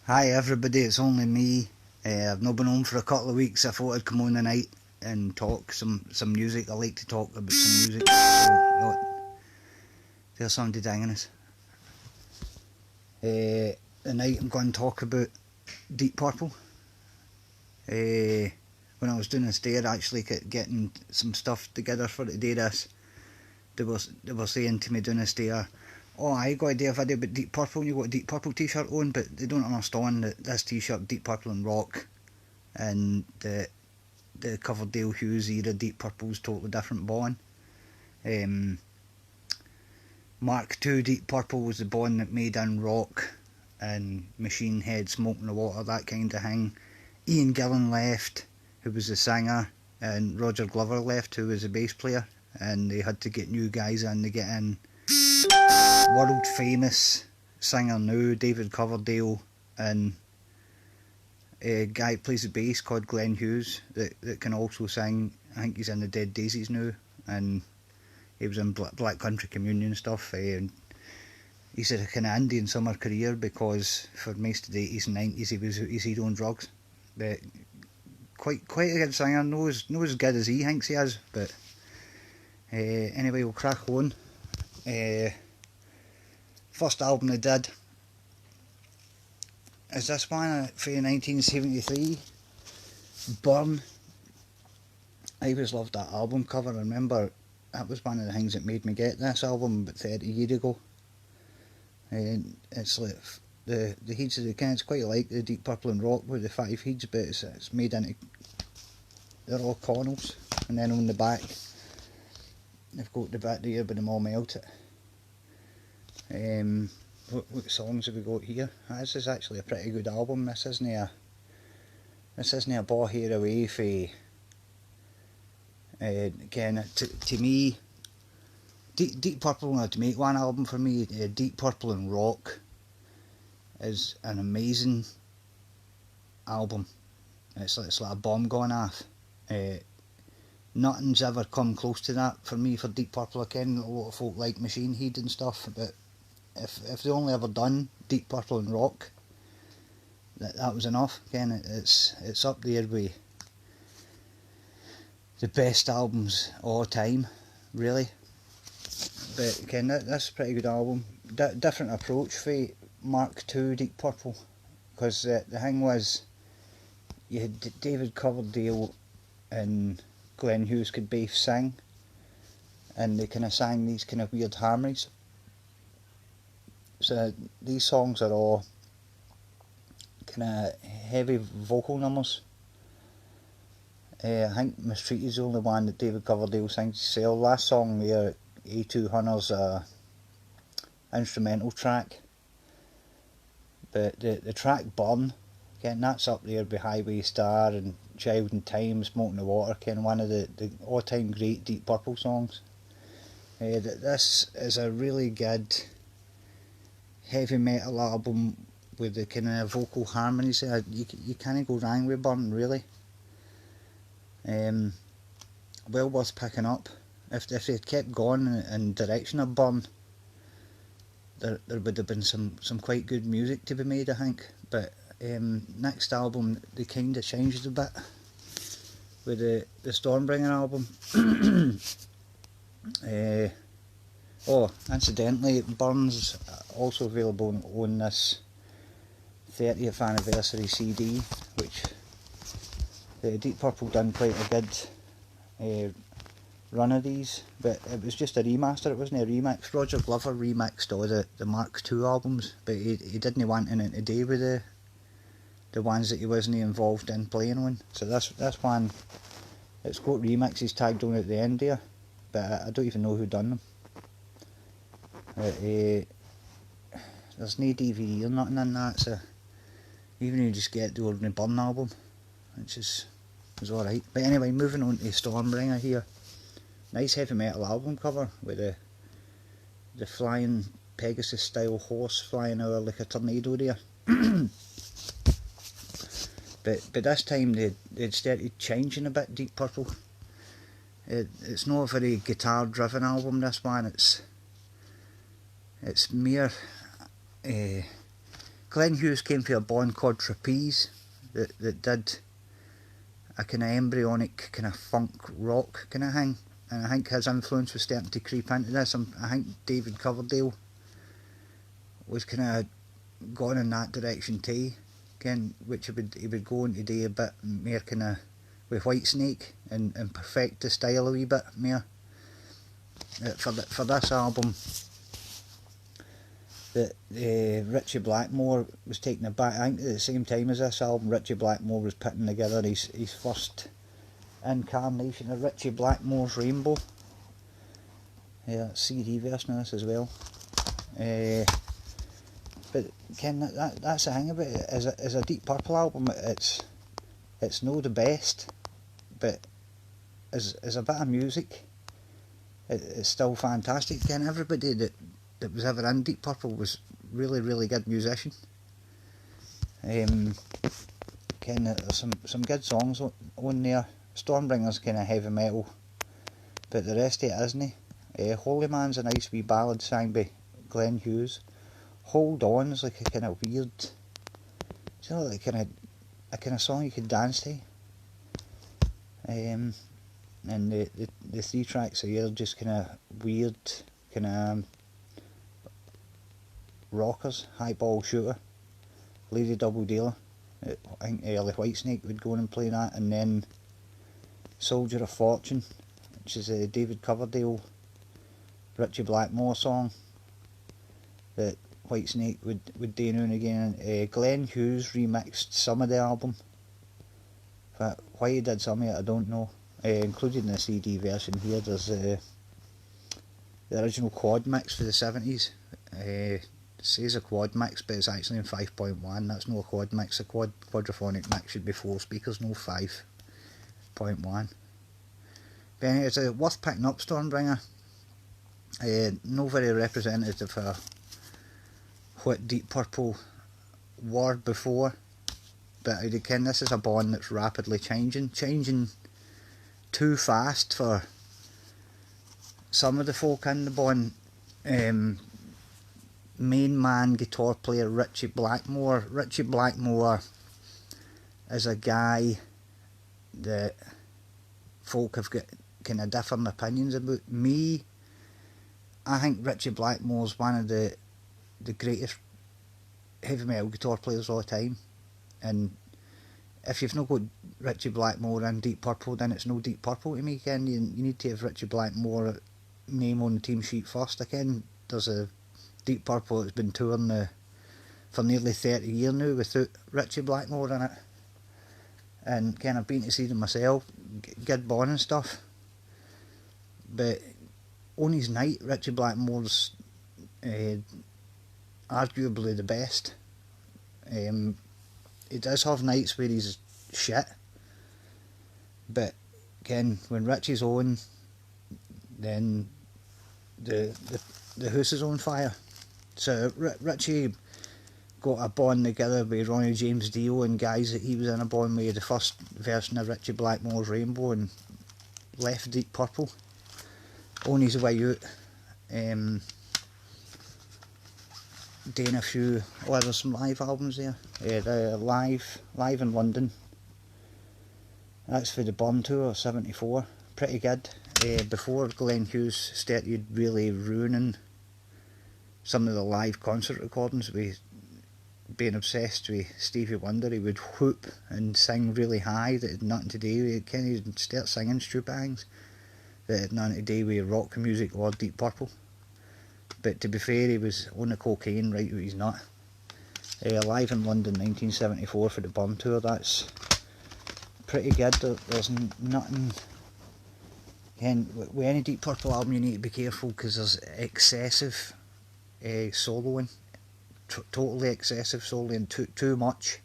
Hi everybody, it's only me. I've not been home for a couple of weeks. I thought I'd come on tonight and talk some music. I like to talk about some music. So, there's somebody danging us. Tonight I'm going to talk about Deep Purple. When I was doing this day, actually getting some stuff together for the day this, they were saying to me doing this day, oh, I got to do a video about Deep Purple and you got a Deep Purple t-shirt on, but they don't understand that this t-shirt, Deep Purple and Rock, and the Coverdale Hughes era Deep Purple's totally different bond. Mark II Deep Purple was the bond that made in Rock and Machine Head, Smoke in the Water, that kind of thing. Ian Gillan left, who was the singer, and Roger Glover left, who was the bass player, and they had to get new guys in to get in. World famous singer now, David Coverdale, and a guy who plays the bass called Glenn Hughes that can also sing. I think he's in the Dead Daisies now, and he was in Black Country Communion and stuff. And he's had a kind of Indian summer career because for most of the 80s and 90s he was his head on drugs. But quite a good singer, not as good as he thinks he is. But anyway, we'll crack on. First album they did is this one from 1973, Burn. I always loved that album cover. I remember that was one of the things that made me get this album about 30 years ago. And it's like the heads of the can, it's quite like the Deep Purple and Rock with the 5 heads, but it's made into, they're all cornels, and then on the back they've got the bit there with them all melted. What songs have we got here? This is actually a pretty good album. This isn't a ball hair away for again to me. Deep Purple had to make one album for me. Deep Purple and Rock is an amazing album. It's like a bomb going off. Nothing's ever come close to that for me for Deep Purple. Again, a lot of folk like Machine Head and stuff, but if they only ever done Deep Purple and Rock, that was enough. Again, it's up there with the best albums all time, really. But again, that's a pretty good album. Different approach for Mark II Deep Purple, because the thing was, you had David Coverdale and Glenn Hughes could both sing, and they kind of sang these kind of weird harmonies. So these songs are all kind of heavy vocal numbers. I think Mistreated is the only one that David Coverdale sings himself. Last song there, A2 Hunter's instrumental track. But the track Burn, again, that's up there with Highway Star and Child in Time, Smoke in the Water, kind of one of the all-time great Deep Purple songs. This is a really good heavy metal album with the kind of vocal harmonies. You can't go wrong with Burn, really. Well worth picking up. If they had kept going in direction of Burn, there would have been some quite good music to be made, I think. But next album they kind of changed a bit with the Stormbringer album. Oh, incidentally, Burn's also available on this 30th anniversary CD, which Deep Purple done quite a good run of these, but it was just a remaster, it wasn't a remix. Roger Glover remixed all the Mark II albums, but he didn't want anything to do with the ones that he wasn't involved in playing on. So this one, it's got remixes tagged on at the end there, but I don't even know who done them. There's no DVD or nothing in that, so even if you just get the ordinary Burn album, which is alright. But anyway, moving on to Stormbringer here. Nice heavy metal album cover with the flying Pegasus style horse flying over like a tornado there. but this time they'd started changing a bit. Deep Purple. It's not a very guitar driven album, this one. It's mere Glenn Hughes came from a band called Trapeze that did a kind of embryonic kind of funk rock kind of thing, and I think his influence was starting to creep into this. I think David Coverdale was kind of going in that direction too, which he would go on to do a bit more kind of with Whitesnake and perfect the style a wee bit more. For this album, that Richie Blackmore was taking it back. I think at the same time as this album, Richie Blackmore was putting together his first incarnation of Richie Blackmore's Rainbow. Yeah, CD version of this as well. But Ken, that's the thing about it. As a Deep Purple album, it's no the best, but as a bit of music, it's still fantastic. Ken, everybody that was ever in Deep Purple was really good musician. Ken, there's some good songs on there. Stormbringer's kind of heavy metal, but the rest of it isn't. Holy Man's a nice wee ballad sang by Glenn Hughes. Hold On is like a kind of weird, like a kind of song you could dance to. And the 3 tracks here are just kind of weird, kind of rockers. Highball Shooter, Lady Double Dealer. I think early Whitesnake would go in and play that, and then Soldier of Fortune, which is a David Coverdale, Richie Blackmore song that Whitesnake would do now and again. Glenn Hughes remixed some of the album, but why he did some of it I don't know. Included in the CD version here, there's the original quad mix for the 70s. It says a quad mix, but it's actually in 5.1. That's no a quad mix. A quadraphonic mix should be 4 speakers, no 5.1. But anyway, it's worth picking up, Stormbringer. No very representative of what Deep Purple were before, but again, this is a band that's rapidly changing too fast for some of the folk in the band. Main man guitar player Richie Blackmore. Richie Blackmore is a guy that folk have got kind of different opinions about. Me, I think Richie Blackmore's one of the greatest heavy metal guitar players of all time, and if you've not got Richie Blackmore and Deep Purple, then it's no Deep Purple to me. Ken, you need to have Richie Blackmore name on the team sheet first. Again, there's a Deep Purple that's been touring for nearly 30 years now without Richie Blackmore in it, and kind of been to see them myself, good bond and stuff. But on his night, Richie Blackmore's arguably the best. He does have nights where he's shit, but again, when Richie's on, then the house is on fire. So Richie got a bond together with Ronnie James Dio and guys that he was in a bond with, the first version of Richie Blackmore's Rainbow, and left Deep Purple on his way out. Doing a few, there's some live albums there. The live in London. That's for the Burn Tour 74. Pretty good. Before Glenn Hughes started really ruining some of the live concert recordings with being obsessed with Stevie Wonder, he would whoop and sing really high that had nothing to do with it. He'd start singing stupid things that had nothing to do with rock music or Deep Purple. But to be fair, he was on the cocaine right out his nut. Live in London 1974 for the Burn Tour, that's pretty good. There's nothing. Again, with any Deep Purple album you need to be careful because there's excessive soloing, totally excessive soloing, too much.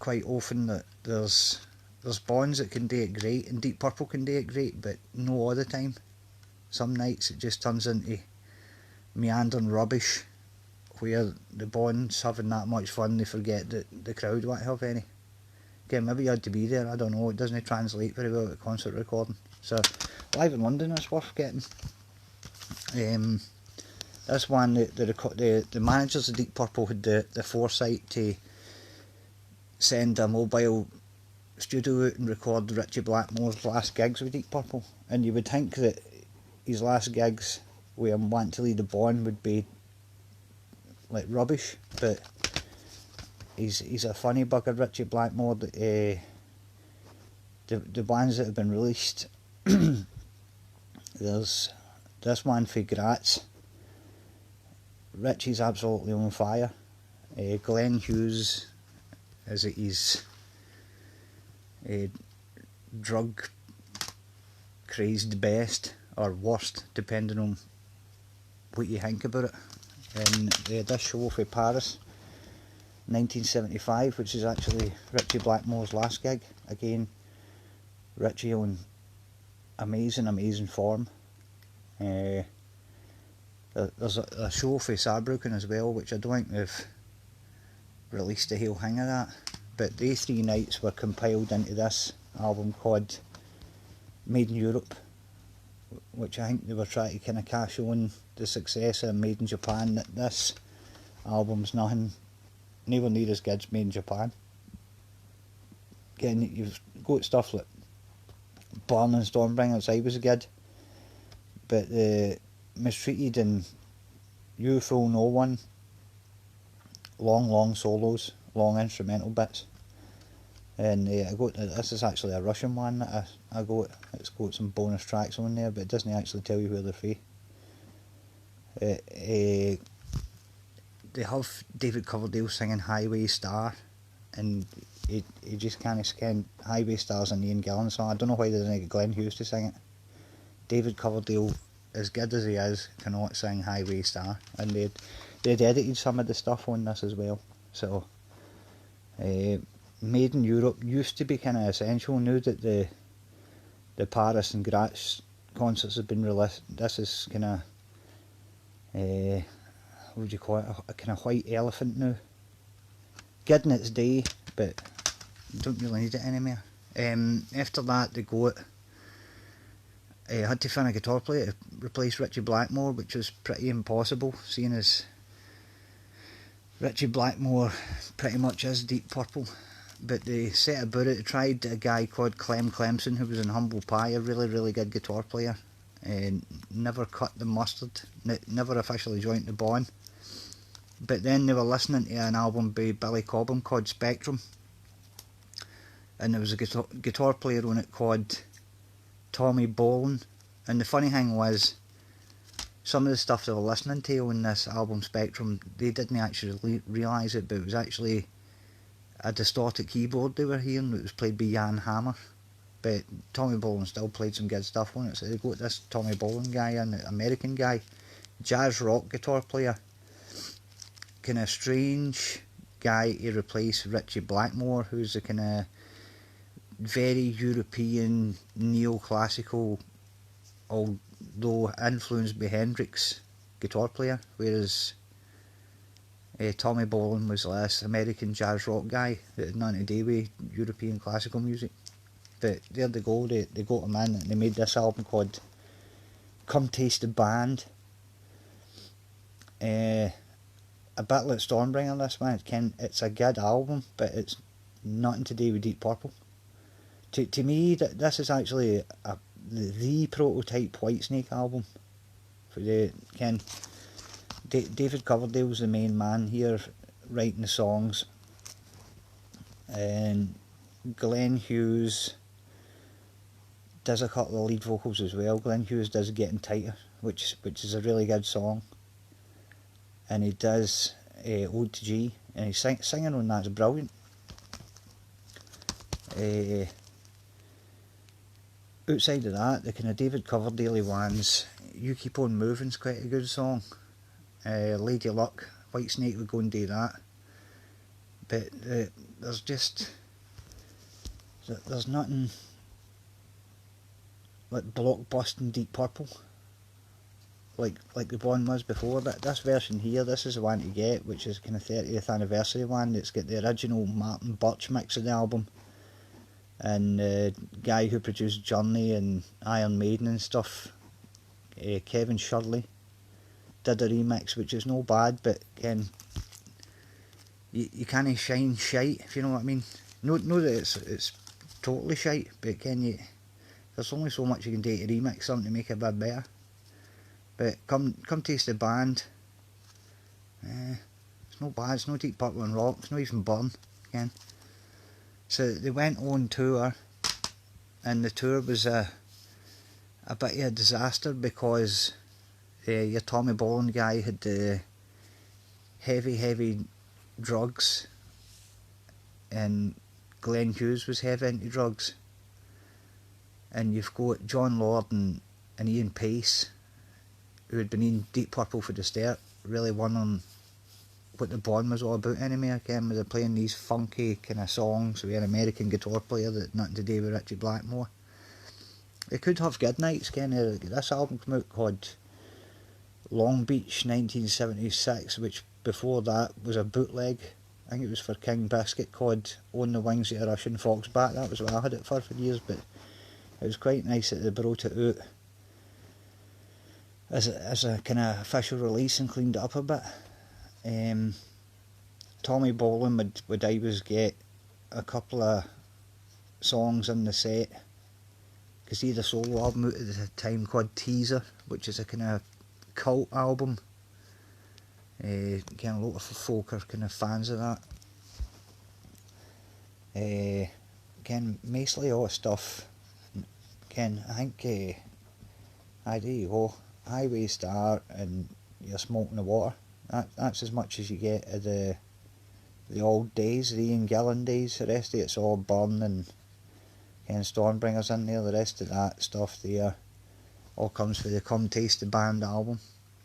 Quite often that there's bands that can do it great, and Deep Purple can do it great, but no all the time. Some nights it just turns into meandering rubbish where the band's having that much fun they forget that the crowd won't have any. Again, maybe you had to be there, I don't know, it doesn't translate very well at concert recording. So live in London is worth getting. This one, the managers of Deep Purple had the foresight to send a mobile studio out and record Richie Blackmore's last gigs with Deep Purple. And you would think that his last gigs with him wanting to lead the band would be like rubbish, but he's a funny bugger, Richie Blackmore. The bands that have been released, there's this one for Graz. Richie's absolutely on fire. Glenn Hughes is at his drug crazed best or worst, depending on what you think about it. And they had this show for Paris 1975, which is actually Richie Blackmore's last gig. Again, Richie on amazing form. There's a show for Saarbrücken as well, which I don't think they've released a whole thing of that, but these 3 nights were compiled into this album called Made in Europe, which I think they were trying to kind of cash on the success of Made in Japan, that this album's nowhere near as good as Made in Japan. Again, you've got stuff like Born and Stormbringer, I was good, but the Mistreated and You Fool No One, long solos, long instrumental bits. And this is actually a Russian one that I got. It's got some bonus tracks on there, but it doesn't actually tell you where they're from. They have David Coverdale singing Highway Star, and he just can't skin Highway Star's an Ian Gillan song. I don't know why they didn't get Glenn Hughes to sing it. David Coverdale, as good as he is, cannot sing Highway Star, and they'd edited some of the stuff on this as well. So Made in Europe used to be kind of essential. Now that the Paris and Graz concerts have been released, this is kind of what would you call it, a kind of white elephant now. Good in its day, but don't really need it anymore. After that they got had to find a guitar player to replace Richie Blackmore, which was pretty impossible, seeing as Richie Blackmore pretty much is Deep Purple. But they set about it. They tried a guy called Clem Clemson, who was in Humble Pie, a really good guitar player, and never cut the mustard, never officially joined the band. But then they were listening to an album by Billy Cobham called Spectrum, and there was a guitar player on it called Tommy Bolin. And the funny thing was, some of the stuff they were listening to on this album Spectrum, they didn't actually realise it, but it was actually a distorted keyboard they were hearing that was played by Jan Hammer. But Tommy Bolin still played some good stuff on it, so they got this Tommy Bolin guy, an American guy, jazz rock guitar player, kind of strange guy to replace Richie Blackmore, who's a kind of very European neoclassical, although influenced by Hendrix, guitar player, whereas Tommy Bolin was this American jazz rock guy that had nothing to do with European classical music. But there they go, they got him in and they made this album called Come Taste the Band. A bit like Stormbringer, this one, it's a good album, but it's nothing to do with Deep Purple. To me, this is actually the prototype Whitesnake album. For David Coverdale's the main man here, writing the songs, and Glenn Hughes does a couple of lead vocals as well. Glenn Hughes does Getting Tighter, which is a really good song, and he does Ode to G, and he's singing on that's brilliant. Outside of that, the kind of David Coverdale ones, You Keep On Moving's quite a good song. Lady Luck, Whitesnake would go and do that. But there's nothing like blockbusting Deep Purple like the one was before. But this version here, this is the one to get, which is kind of 30th anniversary one. It's got the original Martin Birch mix of the album, and the guy who produced Journey and Iron Maiden and stuff, Kevin Shirley, did a remix which is no bad, but again, you can't shine shite, if you know what I mean. No that it's totally shite, but again, there's only so much you can do to remix something to make it a bit better. But come taste the band. It's no bad. It's no Deep Purple and rock. It's not even Burn again. So they went on tour, and the tour was a bit of a disaster because your Tommy Bolin guy had heavy drugs, and Glenn Hughes was heavy into drugs, and you've got John Lord and Ian Pace, who had been in Deep Purple for the start, really wondering what the band was all about anyway. Again, was playing these funky kind of songs with an American guitar player that nothing to do with Richie Blackmore. They could have good nights. Again, this album came out called Long Beach 1976, which before that was a bootleg. I think it was for King Biscuit, called On the Wings of a Russian Foxbat. That was what I had it for years, but it was quite nice that they brought it out as a kind of official release and cleaned it up a bit. Tommy Bolin would always get a couple of songs in the set, because he had a solo album out at the time called Teaser, which is a kind of cult album. Kind of a lot of folk are kind of fans of that. Again, mostly all stuff. Again, I think there you go. Highway Star and You're Smoking the Water. That's as much as you get of the old days, the Ian Gillan days. The rest of it's all Burn and Stormbringer's in there. The rest of that stuff there all comes from the Come Taste the Band album.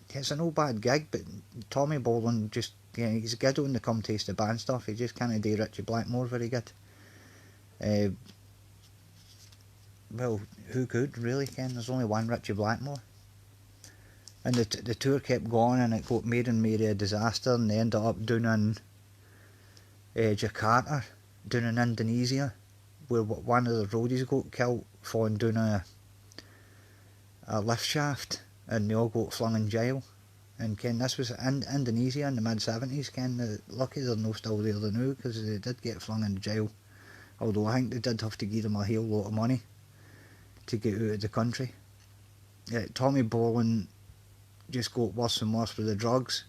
It's a no bad gig, but Tommy Bolin just, he's good on the Come Taste the Band stuff. He just can't do Richie Blackmore very good. Well, who could really, Ken? There's only one Richie Blackmore. And the tour kept going, and it got made and made a disaster, and they ended up doing in Jakarta, doing in Indonesia, where one of the roadies got killed for doing a lift shaft, and they all got flung in jail. And Ken, this was in Indonesia in the mid-70s. Ken, lucky they're no still there now, because they did get flung into jail. Although I think they did have to give them a hell lot of money to get out of the country. Tommy Bolin just got worse and worse with the drugs,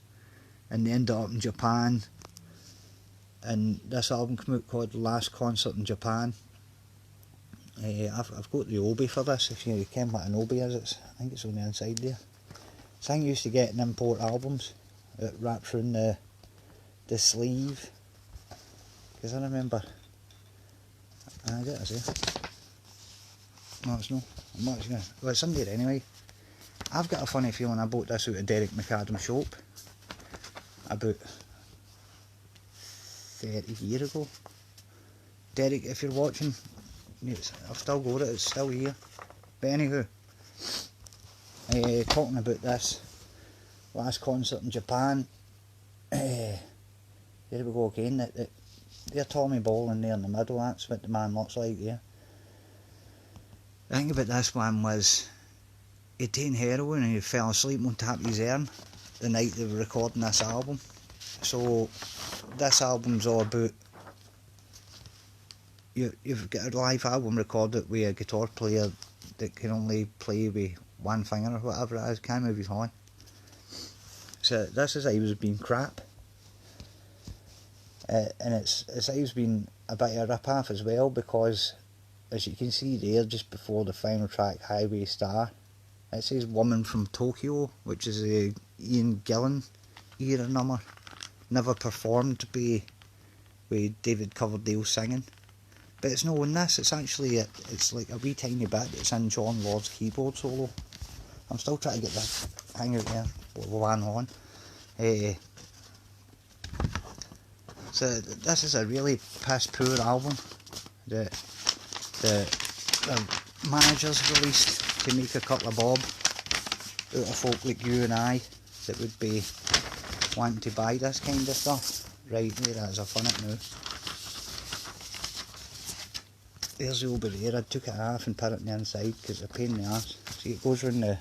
and they ended up in Japan, and this album came out called Last Concert in Japan. I've got the Obi for this. If you ken what an Obi is, I think it's on the inside there. It's thing you used to get in import albums. It wraps around the sleeve, because I remember I get it here. No, it's no. I'm actually gonna, well, it's in there anyway. I've got a funny feeling I bought this out of Derek McAdam's shop about 30 years ago. Derek, if you're watching, I've still got it, it's still here. But anywho, talking about this Last Concert in Japan, there we go again. They're Tommy Bolin there in the middle, that's what the man looks like there. The thing about this one was, he'd taken heroin and he fell asleep on top of his arm the night they were recording this album. So this album's all about, you've got a live album recorded with a guitar player that can only play with one finger or whatever it is, can't move his hand. So this is how he was being crap. And it's how he's been a bit of a rip-off as well, because as you can see there, just before the final track, Highway Star, it says Woman from Tokyo, which is a Ian Gillan era number. Never performed with David Coverdale singing. But it's not on this, it's actually, it's like a wee tiny bit that's in John Lord's keyboard solo. I'm still trying to get this hang out there with one on. So this is a really piss poor album that the managers released to make a couple of bob out of folk like you and I that would be wanting to buy this kind of stuff. Right, there is a fun it now. There's the over there. I took it off and put it on the inside because it's a pain in the arse. See, it goes around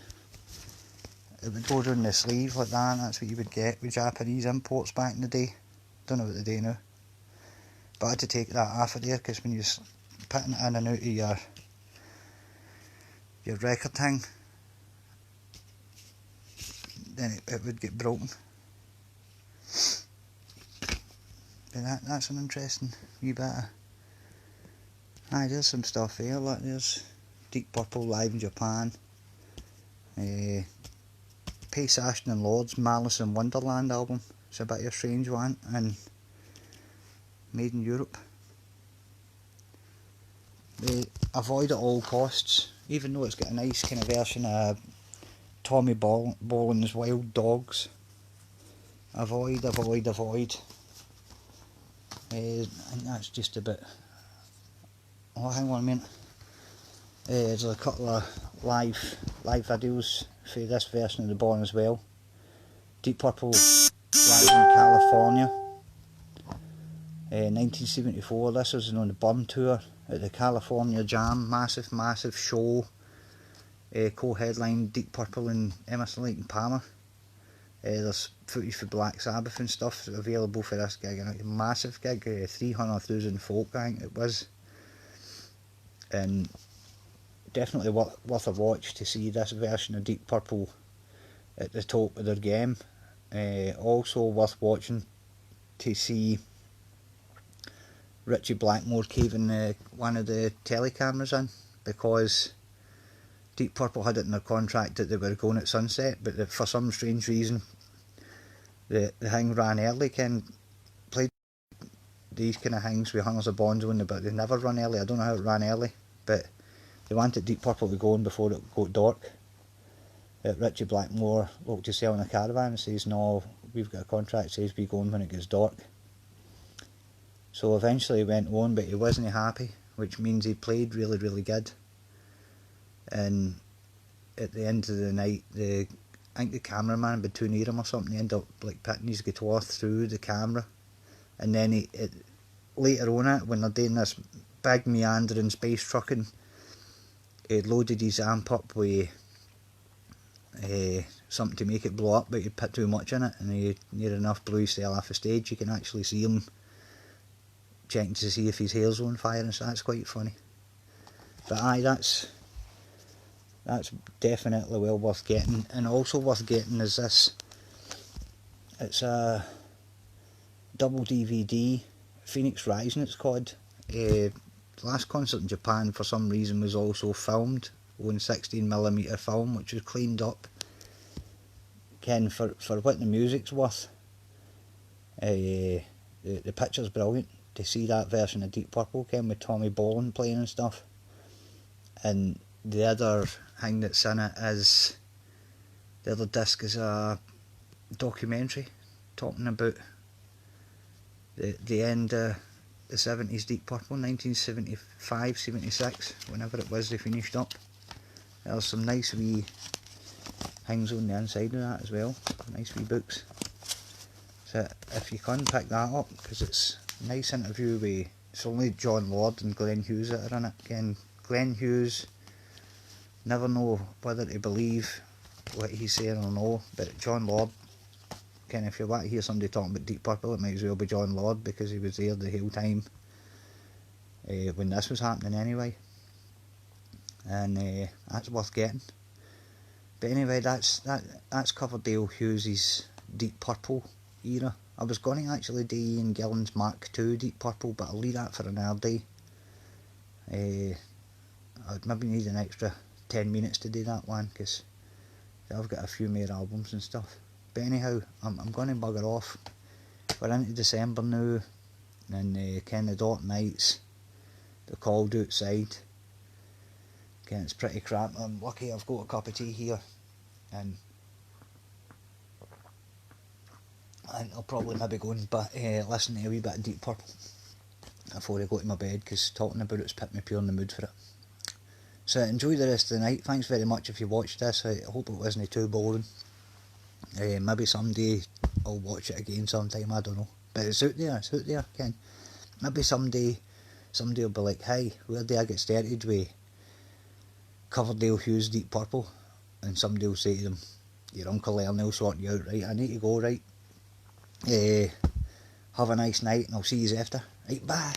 it would go down the sleeve like that. That's what you would get with Japanese imports back in the day. Don't know what they do now. But I had to take that off of there because when you're putting it in and out of your record thing, then it would get broken. But that's an interesting wee bit of... Aye, there's some stuff here. Look, there's Deep Purple live in Japan. Pace Ashton and Lord's Malice in Wonderland album. It's a bit of a strange one, and made in Europe. They avoid at all costs, even though it's got a nice kind of version of Tommy Bolin's Wild Dogs. Avoid. I think that's just a bit... Oh, hang on a minute. There's a couple of live videos for this version of the Born as well. Deep Purple live in California, 1974. This was on the Burn tour at the California Jam, massive show. Co-headlined Deep Purple and Emerson, Lake and Palmer. There's footage for Black Sabbath and stuff available for this gig, and a massive gig, 300,000 folk I think it was, and definitely worth a watch to see this version of Deep Purple at the top of their game. Also worth watching to see Richie Blackmore caving one of the telecameras in, because Deep Purple had it in their contract that they were going at sunset, but for some strange reason the thing ran early. Ken played these kind of things with hundreds of bonds on them, but they never run early. I don't know how it ran early, but they wanted Deep Purple to go on before it got dark. Richie Blackmore looked to sell in a caravan and says, no, we've got a contract that says we go on when it gets dark. So eventually he went on, but he wasn't happy, which means he played really good. And at the end of the night, I think the cameraman was too near him or something. He ended up like putting his guitar through the camera, and then later on when they're doing this big meandering space trucking, he loaded his amp up with something to make it blow up, but he put too much in it, and he near enough blew his tail off the stage. You can actually see him checking to see if his hair's on fire, and so that's quite funny. But aye, that's definitely well worth getting. And also worth getting is this. It's a double DVD, Phoenix Rising it's called. The last concert in Japan for some reason was also filmed on 16mm film, which was cleaned up. Ken, for what the music's worth, the picture's brilliant. To see that version of Deep Purple, Ken, with Tommy Bolin playing and stuff. And the other thing that's in it is, the other disc is a documentary talking about the end of the 70s Deep Purple, 1975, 76, whenever it was they finished up. There's some nice wee things on the inside of that as well, nice wee books. So if you can pick that up, because it's a nice interview with, it's only John Lord and Glenn Hughes that are in it. Again, Glenn Hughes, never know whether to believe what he's saying or no, but John Lord, again, if you want to hear somebody talking about Deep Purple, it might as well be John Lord, because he was there the whole time when this was happening anyway. And that's worth getting. But anyway, that's Coverdale Hughes' Deep Purple era. I was going to actually do Ian Gillan's Mark II Deep Purple, but I'll leave that for another day. I'd maybe need an extra 10 minutes to do that one, because I've got a few more albums and stuff. But anyhow, I'm going to bugger off. We're into December now, and kind of dark nights, they're cold outside. Again, it's pretty crap. I'm lucky I've got a cup of tea here, and I'll probably maybe go and listen to a wee bit of Deep Purple before I go to my bed, because talking about it's put me pure in the mood for it. So enjoy the rest of the night. Thanks very much if you watched this. I hope it wasn't too boring. Maybe someday I'll watch it again sometime, I don't know. But it's out there, Ken. Maybe someday somebody will be like, hey, where do I get started with Coverdale Hughes Deep Purple? And somebody will say to them, your Uncle Ernie will sort you out, right? I need to go, right? Have a nice night and I'll see you after. Right, bye.